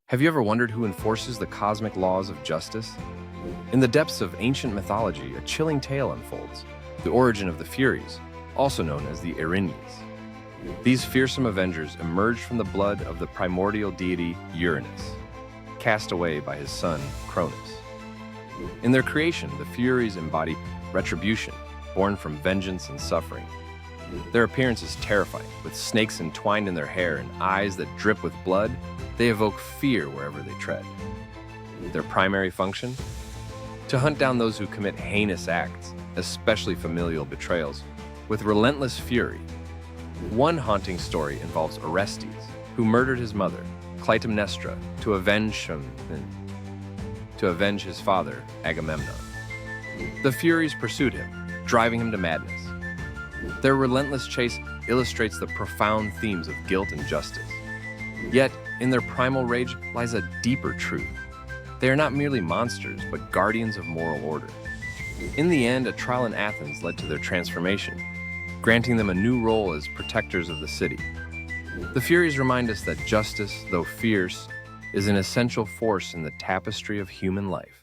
Have you ever wondered who enforces the cosmic laws of justice? In the depths of ancient mythology, a chilling tale unfolds, the origin of the Furies, also known as the eerie. These fearsome avengers emerged from the blood of the primordial deity Uranus, cast away by his son Cronus. In their creation, the Furies embody retribution, born from vengeance and suffering. Their appearance is terrifying, with snakes entwined in their hair and eyes that drip with blood. They evoke fear wherever they tread. Their primary function? To hunt down those who commit heinous acts, especially familial betrayals, with relentless fury. One haunting story involves Orestes, who murdered his mother, Clytemnestra, to avenge his father, Agamemnon. The Furies pursued him, driving him to madness. Their relentless chase illustrates the profound themes of guilt and justice. Yet, in their primal rage lies a deeper truth. They are not merely monsters, but guardians of moral order. In the end, a trial in Athens led to their transformation, granting them a new role as protectors of the city. The Furies remind us that justice, though fierce, is an essential force in the tapestry of human life.